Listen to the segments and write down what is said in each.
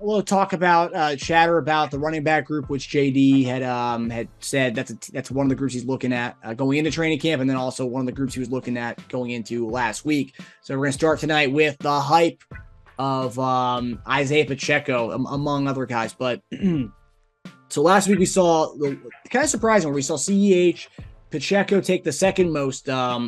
little talk about chatter about the running back group, which JD had said that's one of the groups he's looking at going into training camp, and then also one of the groups he was looking at going into last week. So we're going to start tonight with the hype of Isiah Pacheco, among other guys. But so last week we saw the kind of surprising where we saw CEH Pacheco take the second most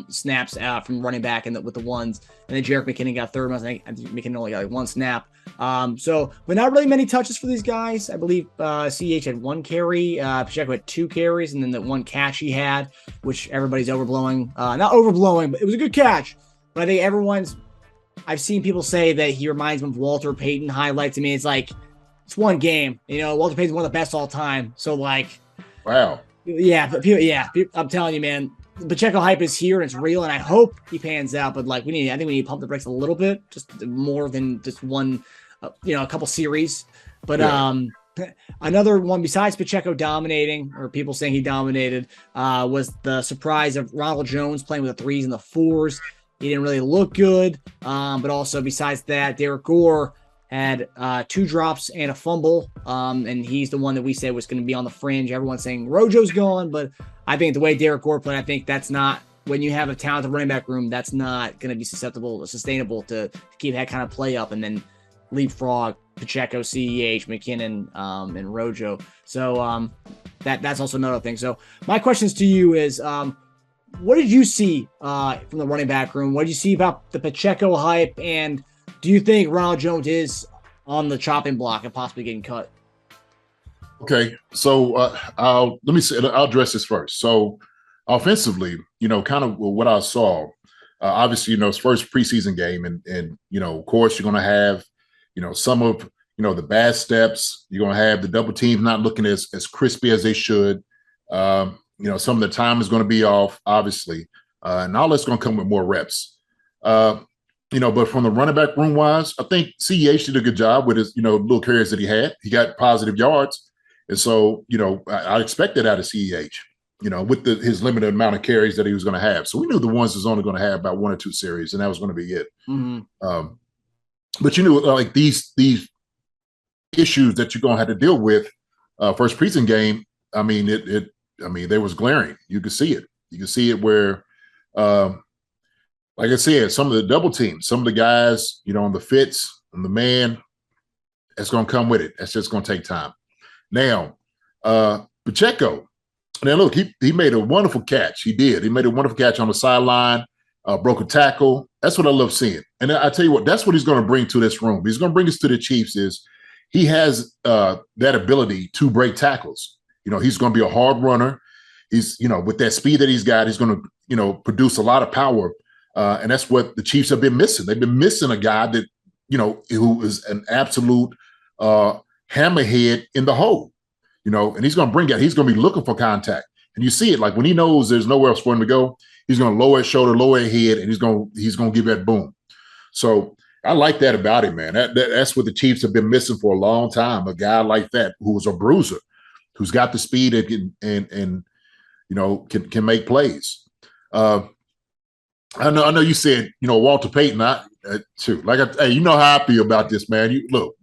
snaps from running back with the ones, and then Jerrick McKinnon got third most. I think McKinnon only got like one snap. But not really many touches for these guys. I believe CEH had one carry, Pacheco had two carries, and then the one catch he had, which everybody's overblowing. Not overblowing, but it was a good catch. But I think I've seen people say that he reminds them of Walter Payton highlights. To me, it's like, it's one game. Walter Payton's one of the best all time. So, like, wow. Yeah, I'm telling you, man, Pacheco hype is here and it's real, and I hope he pans out. But like, I think we need to pump the brakes a little bit, just more than just one, a couple series. But another one besides Pacheco dominating, or people saying he dominated, was the surprise of Ronald Jones playing with the threes and the fours. He didn't really look good. But also besides that, Gore had two drops and a fumble, and he's the one that we said was going to be on the fringe. Everyone's saying RoJo's gone, but I think the way Gore played, I think that's not, when you have a talented running back room, that's not going to be sustainable to keep that kind of play up and then leapfrog Pacheco, CEH, McKinnon, and RoJo. So that's also another thing. So my questions to you is, what did you see from the running back room? What did you see about the Pacheco hype, and do you think Ronald Jones is on the chopping block and possibly getting cut? Okay, so I'll address this first. So offensively, kind of what I saw, obviously, it's first preseason game, and of course, you're going to have, some of, the bad steps. You're going to have the double teams not looking as crispy as they should. Some of the time is going to be off, obviously, and all that's going to come with more reps. But from the running back room wise, I think CEH did a good job with his, little carries that he had. He got positive yards. And so, I expected out of CEH, with his limited amount of carries that he was going to have. So we knew the ones was only going to have about one or two series, and that was going to be it. Mm-hmm. But like these issues that you're going to have to deal with, first preseason game, they was glaring. You could see it. You could see it where, like I said, some of the double teams, some of the guys, on the fits, on the man, it's going to come with it. That's just going to take time. Now, Pacheco, now look, he made a wonderful catch. He did. He made a wonderful catch on the sideline, broke a tackle. That's what I love seeing. And I tell you what, that's what he's going to bring to this room. He's going to bring us to the Chiefs is he has that ability to break tackles. He's going to be a hard runner. He's, with that speed that he's got, he's going to, produce a lot of power. And that's what the Chiefs have been missing. They've been missing a guy that, who is an absolute hammerhead in the hole, and he's going to bring it. He's going to be looking for contact. And you see it, like when he knows there's nowhere else for him to go, he's going to lower his shoulder, lower his head, and he's going to give that boom. So I like that about him, man. That's what the Chiefs have been missing for a long time. A guy like that who was a bruiser, who's got the speed and can make plays. I know you said, Walter Payton, too. Hey, you know how I feel about this, man. You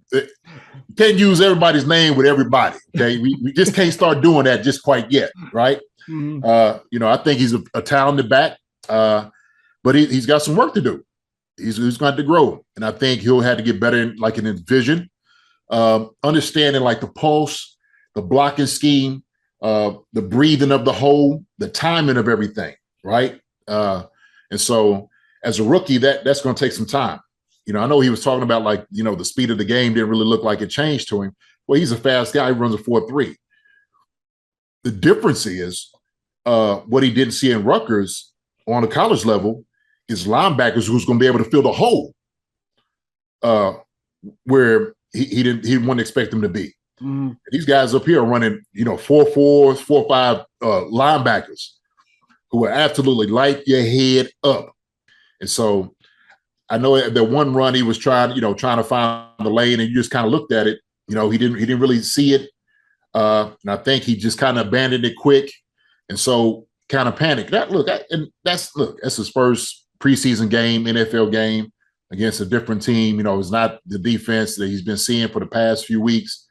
can't use everybody's name with everybody. Okay. We just can't start doing that just quite yet. Right. Mm-hmm. I think he's a talented back, but he's got some work to do. He's going to have to grow. And I think he'll have to get better in his vision, understanding like the pulse, the blocking scheme, the breathing of the hole, the timing of everything. Right. And so as a rookie, that's going to take some time. I know he was talking about the speed of the game didn't really look like it changed to him. Well, he's a fast guy. He runs a 4.3. The difference is what he didn't see in Rutgers on a college level is linebackers who's going to be able to fill the hole where he wouldn't expect him to be. Mm. These guys up here are running, 4.4s, 4.5 linebackers who will absolutely light your head up. And so I know that one run he was trying to find the lane, and you just kind of looked at it. He didn't really see it. And I think he just kind of abandoned it quick. And so kind of panicked. That's his first preseason game, NFL game. against a different team. It's not the defense that he's been seeing for the past few weeks,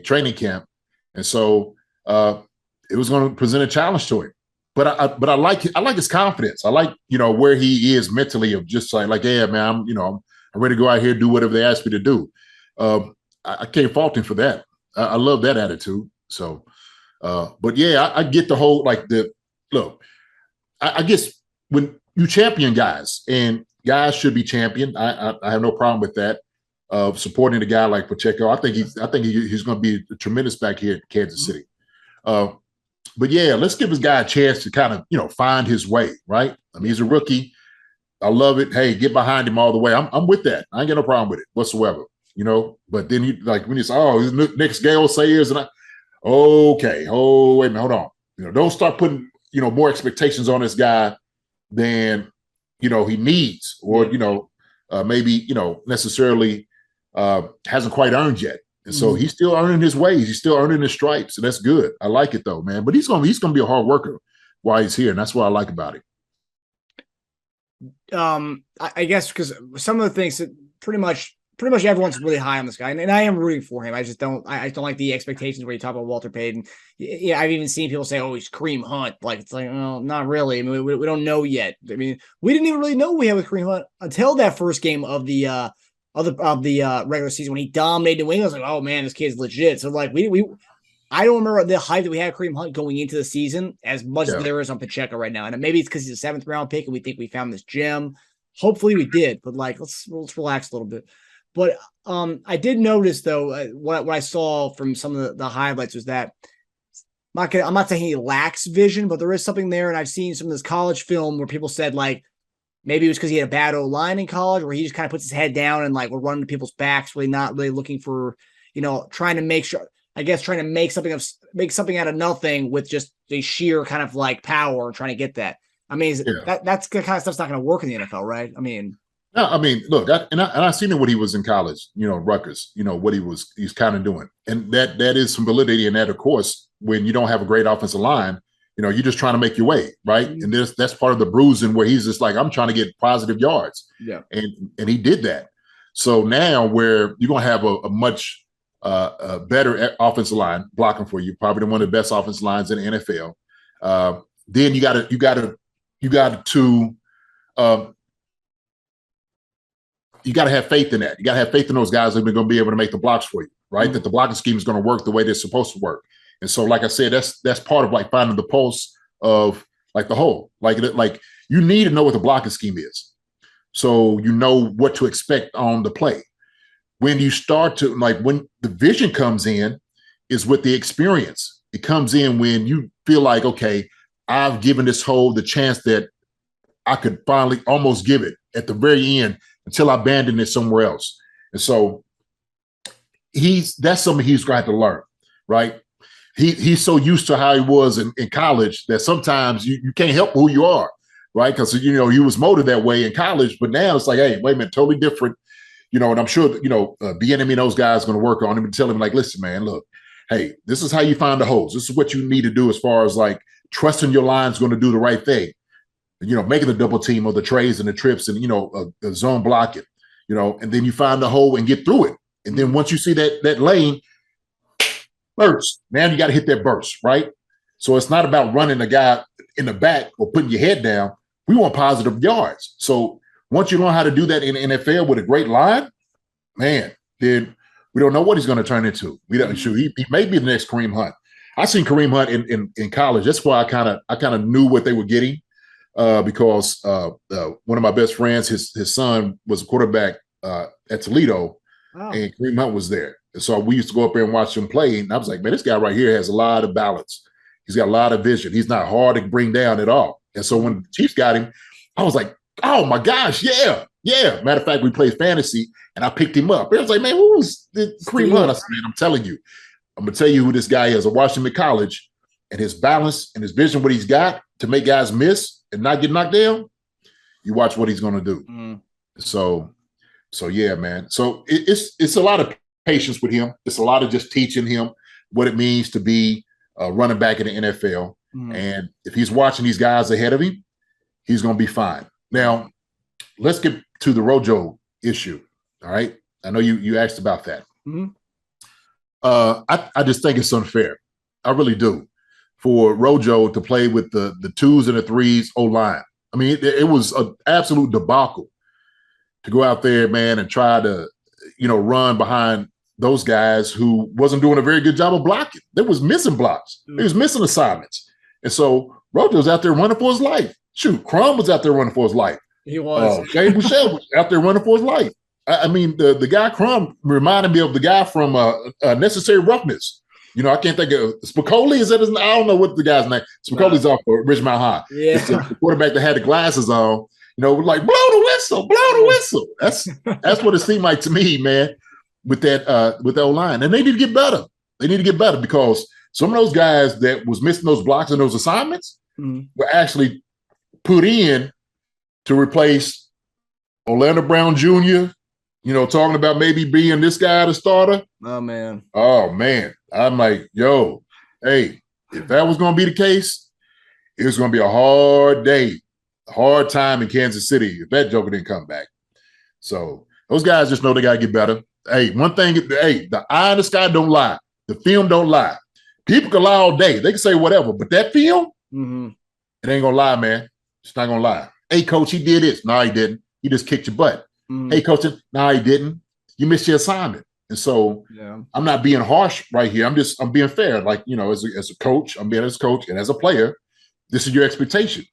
training camp. And so it was going to present a challenge to him. But I like his confidence. I like, where he is mentally of just like, yeah, man, I'm ready to go out here and do whatever they ask me to do. I can't fault him for that. I love that attitude. So, but yeah, I get the whole, look, I guess when you champion guys, and guys should be championed, I have no problem with that, of supporting a guy like Pacheco. I think he's going to be a tremendous back here at Kansas City. But yeah, let's give this guy a chance to kind of, find his way, right? I mean, he's a rookie. I love it. Hey, get behind him all the way. I'm with that. I ain't got no problem with it whatsoever, But then when you say, his next Gale Sayers, and okay, wait a minute, hold on. Don't start putting, more expectations on this guy than, he needs, or, maybe, necessarily hasn't quite earned yet. And so he's still earning his ways. He's still earning his stripes. So that's good. I like it though, man. But he's gonna be a hard worker while he's here. And that's what I like about it. I guess because some of the things that pretty much everyone's really high on this guy, and I am rooting for him. I don't like the expectations where you talk about Walter Payton. Yeah, I've even seen people say, "Oh, he's Kareem Hunt." Like, it's like, well, not really. I mean, we don't know yet. I mean, we didn't even really know we had with Kareem Hunt until that first game of the regular season when he dominated New England. I was like, oh man, this kid's legit. So like I don't remember the hype that we had Kareem Hunt going into the season as much as there is on Pacheco right now. And maybe it's because he's a 7th round pick and we think we found this gem. Hopefully we did, but let's relax a little bit. But I did notice though, what I saw from some of the highlights was that I'm not saying he lacks vision, but there is something there. And I've seen some of this college film where people said maybe it was because he had a bad O-line in college where he just kind of puts his head down and we're running to people's backs, really not really looking for, trying to make something out of nothing with just a sheer kind of power and trying to get that. I mean, that's the kind of stuff's not going to work in the NFL, right? I mean, no, I mean, look, I seen it when he was in college, Rutgers, what he's kind of doing. And that is some validity in that, of course, when you don't have a great offensive line. You're just trying to make your way, right? And that's part of the bruising where he's just like, I'm trying to get positive yards. Yeah. And he did that. So now where you're going to have a much better offensive line blocking for you, probably one of the best offensive lines in the NFL. Then you got to have faith in that. You got to have faith in those guys that are going to be able to make the blocks for you, right? That the blocking scheme is going to work the way they're supposed to work. And so, like I said, that's part of finding the pulse of the whole. You need to know what the blocking scheme is, so you know what to expect on the play. When you start to when the vision comes in, is with the experience. It comes in when you feel like, okay, I've given this hole the chance that I could finally almost give it at the very end until I abandon it somewhere else. And so that's something he's going to have to learn, right? He's so used to how he was in college that sometimes you can't help who you are, right? Because, he was molded that way in college, but now it's like, hey, wait a minute, totally different, and I'm sure, Bieniemy and those guys are going to work on him and tell him listen, man, look, hey, this is how you find the holes. This is what you need to do as far as trusting your line's going to do the right thing, making the double team or the trays and the trips and, the zone blocking, and then you find the hole and get through it. And then once you see that lane, burst. Now you got to hit that burst, right? So it's not about running a guy in the back or putting your head down. We want positive yards. So once you learn how to do that in the NFL with a great line, man, then we don't know what he's going to turn into. We don't. Sure, he may be the next Kareem Hunt. I seen Kareem Hunt in college. That's why I kind of knew what they were getting because one of my best friends, his son was a quarterback at Toledo, and Kareem Hunt was there. And so we used to go up there and watch him play. And I was like, man, this guy right here has a lot of balance. He's got a lot of vision. He's not hard to bring down at all. And so when the Chiefs got him, I was like, oh my gosh, yeah. Matter of fact, we played fantasy and I picked him up. I was like, man, who was Kareem Hunt? I said, man, I'm telling you, I'm going to tell you who this guy is. I watched him in college and his balance and his vision, what he's got to make guys miss and not get knocked down. You watch what he's going to do. So yeah, man. So it's a lot of patience with him. It's a lot of just teaching him what it means to be a running back in the NFL. And if he's watching these guys ahead of him, he's going to be fine. Now, let's get to the RoJo issue. All right. I know you asked about that. Mm-hmm. I just think it's unfair. I really do. For Rojo to play with the twos and the threes O-line. I mean, it was an absolute debacle to go out there, man, and try to, run behind those guys who wasn't doing a very good job of blocking. They was missing blocks. They was missing assignments. And so Rojo's out there running for his life. Shoot, Crum was out there running for his life. He was. Jay Boucher was out there running for his life. I mean, the guy Crum reminded me of the guy from Necessary Roughness. I can't think of Mecole. Is that his name? I don't know what the guy's name. Mecole's off for Richmond High. Yeah. It's the quarterback that had the glasses on. Like blow the whistle, blow the whistle. That's what it seemed like to me, man. With that with the O-line, and they need to get better. They need to get better because some of those guys that was missing those blocks and those assignments were actually put in to replace Orlando Brown Jr. Talking about maybe being this guy the starter. Oh man. I'm like, yo, hey, if that was going to be the case, it was going to be a hard day, a hard time in Kansas City if that joker didn't come back. So those guys just know they got to get better. Hey, one thing, the eye in the sky don't lie. The film don't lie. People can lie all day. They can say whatever, but that film, it ain't going to lie, man. It's not going to lie. Hey, coach, he did this. No, he didn't. He just kicked your butt. Hey, coach, no, he didn't. You missed your assignment. And so I'm not being harsh right here. I'm being fair. Like, as a coach, I'm being as a coach and as a player, this is your expectation.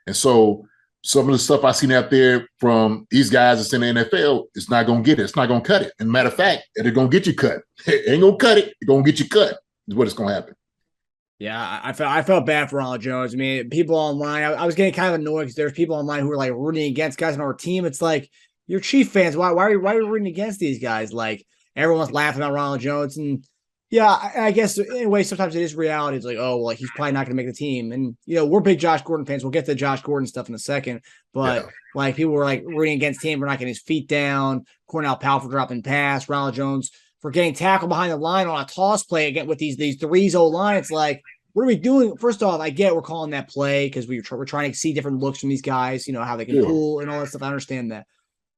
And so some of the stuff I seen out there from these guys that's in the NFL, it's not going to get it. It's not going to cut it. And matter of fact, it's going to get you cut. It ain't going to cut it. It's going to get you cut is what it's going to happen. Yeah, I felt bad for Ronald Jones. I mean, people online, I was getting kind of annoyed because there's people online who were like rooting against guys on our team. It's like, you're Chief fans. Why are you rooting against these guys? Like, everyone's laughing about Ronald Jones. And yeah, I guess in a way, sometimes it is reality. It's like, oh, well, he's probably not going to make the team. And, we're big Josh Gordon fans. We'll get to the Josh Gordon stuff in a second. But like people were like rooting against him for not getting his feet down. Cornell Powell for dropping pass. Ronald Jones for getting tackled behind the line on a toss play again with these threes O-line. It's like, what are we doing? First off, I get we're calling that play because we're trying to see different looks from these guys, how they can pull and all that stuff. I understand that.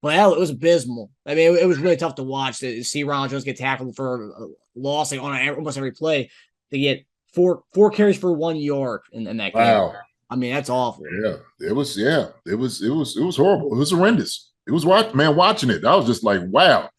But hell, it was abysmal. I mean, it was really tough to watch to see Ronald Jones get tackled for a loss like on almost every play. They get four carries for 1 yard in that game. Wow. I mean, that's awful. Yeah, it was horrible. It was horrendous. It was watching it. I was just like, wow.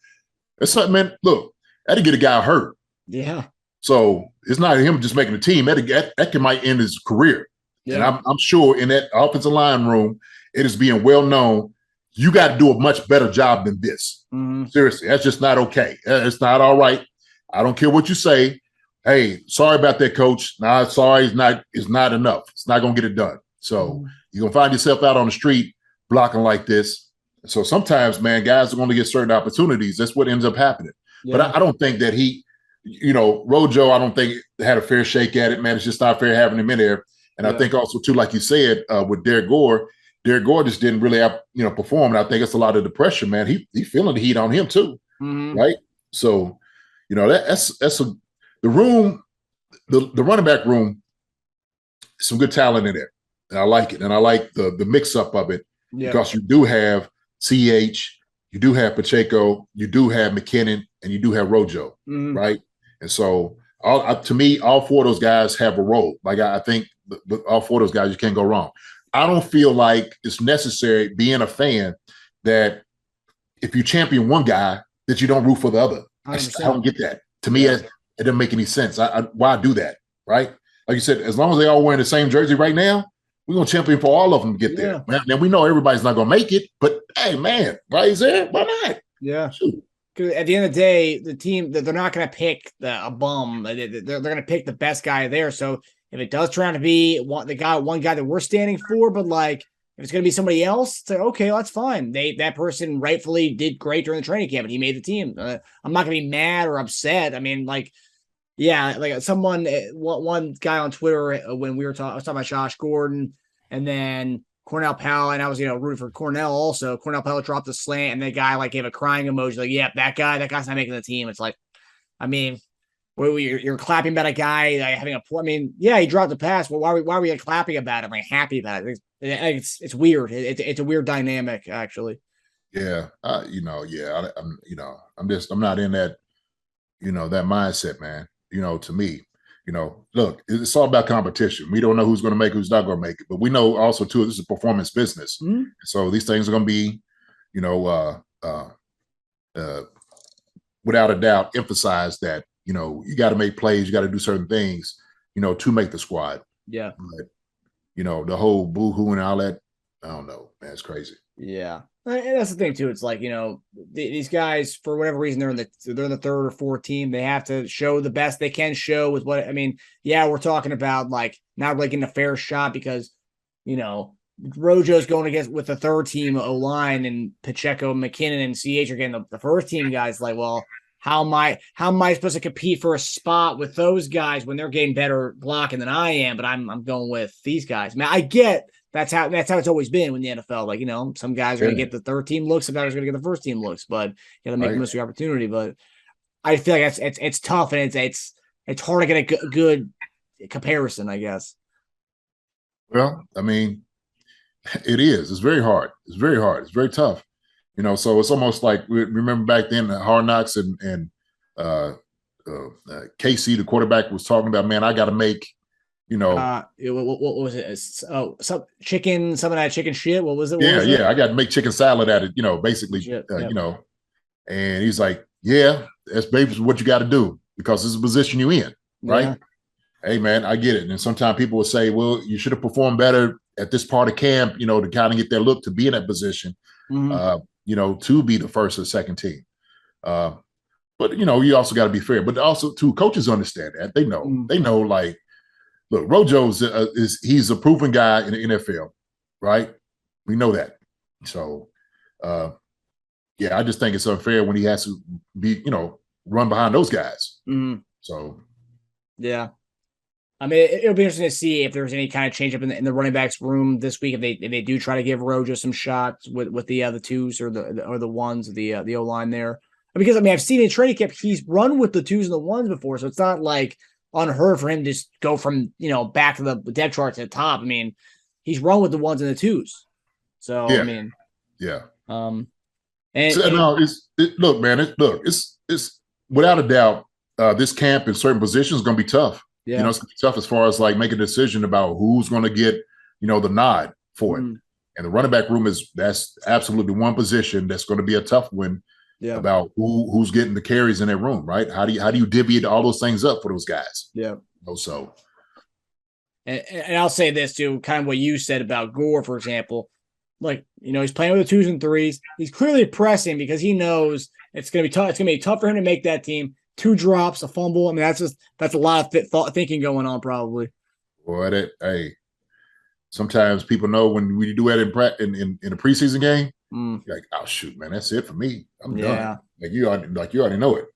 That's something, man. Look, I had to get a guy hurt. Yeah. So it's not him just making the team. That might end his career. Yeah. And I'm sure in that offensive line room, it is being well known. You got to do a much better job than this. Seriously, that's just not okay. It's not all right. I don't care what you say. Hey, sorry about that, coach. Nah, sorry is not enough. It's not going to get it done. So you're going to find yourself out on the street blocking like this. So sometimes, man, guys are going to get certain opportunities. That's what ends up happening. Yeah. But I don't think that Rojo, I don't think had a fair shake at it, man. It's just not fair having him in there. And I think also, too, like you said, with Derrick Gore just didn't really perform. And I think it's a lot of the pressure, man. He feeling the heat on him, too, right? So, that's the room, the running back room, some good talent in there. And I like it. And I like the mix-up of it because you do have CH, you do have Pacheco, you do have McKinnon, and you do have Rojo, right? And so, to me, all four of those guys have a role. Like, I think all four of those guys, you can't go wrong. I don't feel like it's necessary, being a fan, that if you champion one guy, that you don't root for the other. I don't get that. To me, it doesn't make any sense. Why do that, right? Like you said, as long as they all wearing the same jersey right now, we're going to champion for all of them to get there. Now, we know everybody's not going to make it, but, hey, man, why is there? Why not? Yeah. Because at the end of the day, the team, they're not going to pick a bum. They're going to pick the best guy there. So if it does turn out to be one guy that we're standing for, but like if it's going to be somebody else, it's like, okay, well, that's fine. That person rightfully did great during the training camp, and he made the team. I'm not going to be mad or upset. I mean, like someone, one guy on Twitter when I was talking about Josh Gordon, and then Cornell Powell, and I was rooting for Cornell also. Cornell Powell dropped the slant, and the guy like gave a crying emoji, like, yeah, that guy's not making the team. It's like, I mean, you're clapping about a guy having a point. I mean, yeah, he dropped the pass. Well, why are we clapping about it? I'm like happy about it. It's weird. It's a weird dynamic, actually. Yeah, I'm not in that, that mindset, man. To me, look, it's all about competition. We don't know who's going to make it, who's not going to make it, but we know also too this is a performance business. Mm-hmm. So these things are going to be, without a doubt, emphasize that you got to make plays, you got to do certain things, to make the squad. Yeah, but the whole boo-hoo and all that, I don't know, man, it's crazy. Yeah. And that's the thing too. It's like, these guys, for whatever reason, they're in the third or fourth team. They have to show the best they can show with what, we're talking about like not really getting a fair shot because, RoJo's going against with the third team O-line and Pacheco, McKinnon, and CH are getting the first team guys. Like, well, how am I supposed to compete for a spot with those guys when they're getting better blocking than I am? But I'm going with these guys. Man, I get that's how it's always been in the NFL. Like, some guys are going to get the third team looks, some guys are going to get the first team looks, but you got to make the most of your opportunity. But I feel like it's tough and it's hard to get a good comparison, I guess. Well, it is. It's very hard. It's very hard. It's very tough. So it's almost like we remember back then Hard Knocks and Casey, the quarterback, was talking about, man, I got to make, what was it? Some chicken shit. What was it? I got to make chicken salad at it, basically, Yep. And he's like, yeah, that's basically what you got to do because it's a position you in, right? Yeah. Hey, man, I get it. And sometimes people will say, well, you should have performed better at this part of camp, to kind of get their look to be in that position, to be the first or second team. But, you also got to be fair. But also, too, coaches understand that. They know. They know, like, look, RoJo's he's a proven guy in the NFL, right? We know that. So, I just think it's unfair when he has to be, run behind those guys. Mm-hmm. So, yeah. It'll be interesting to see if there's any kind of change up in the running backs room this week. If they do try to give RoJo some shots with the twos or the ones, the O-line there. Because I've seen in training camp he's run with the twos and the ones before, so it's not like unheard for him to just go from back to the depth chart to the top. He's run with the ones and the twos. So look, man, it's without a doubt this camp in certain positions is going to be tough. Yeah. It's going to be tough as far as like making a decision about who's going to get the nod for it. And the running back room that's absolutely one position that's going to be a tough one. Yeah. About who's getting the carries in that room, right? How do you divvy all those things up for those guys? Yeah. So, and I'll say this too, kind of what you said about Gore, for example. Like, he's playing with the twos and threes. He's clearly pressing because he knows it's going to be tough. It's going to be tough for him to make that team. 2 drops, a fumble. that's a lot of thinking going on, probably. Boy, sometimes people know when we do that in a preseason game. Like, oh shoot, man, that's it for me. I'm done. Like you already know it.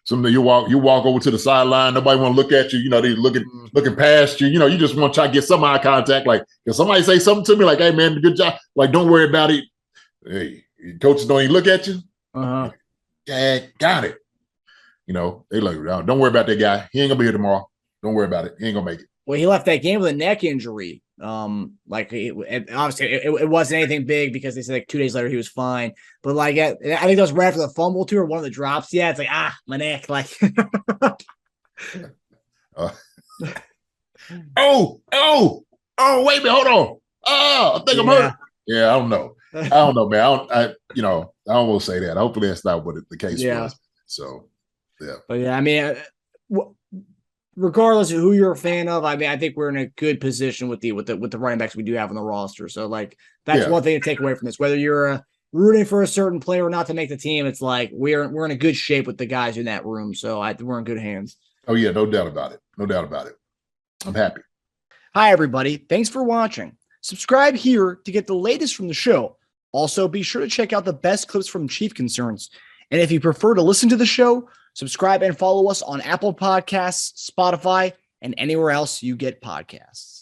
Someday you walk over to the sideline. Nobody want to look at you. They looking past you. You just want to try to get some eye contact. Like, if somebody say something to me, like, "Hey, man, good job." Like, don't worry about it. Hey, coaches don't even look at you. Yeah, got it. They like, don't worry about that guy. He ain't gonna be here tomorrow. Don't worry about it. He ain't gonna make it. Well, he left that game with a neck injury. Obviously it wasn't anything big because they said like 2 days later he was fine. But like, I think that was right after the fumble too, or one of the drops. Yeah, it's like my neck. Like, oh, wait a minute, hold on. Oh, I think I'm hurt. Yeah, I don't know. I don't know, man. I don't want to say that. Hopefully that's not what the case was. So, yeah. But regardless of who you're a fan of, I think we're in a good position with the running backs we do have on the roster. So like that's one thing to take away from this. Whether you're rooting for a certain player or not to make the team, it's like we're in a good shape with the guys in that room. So we're in good hands. Oh yeah, no doubt about it. No doubt about it. I'm happy. Hi everybody, thanks for watching. Subscribe here to get the latest from the show. Also, be sure to check out the best clips from Chief Concerns. And if you prefer to listen to the show, subscribe and follow us on Apple Podcasts, Spotify, and anywhere else you get podcasts.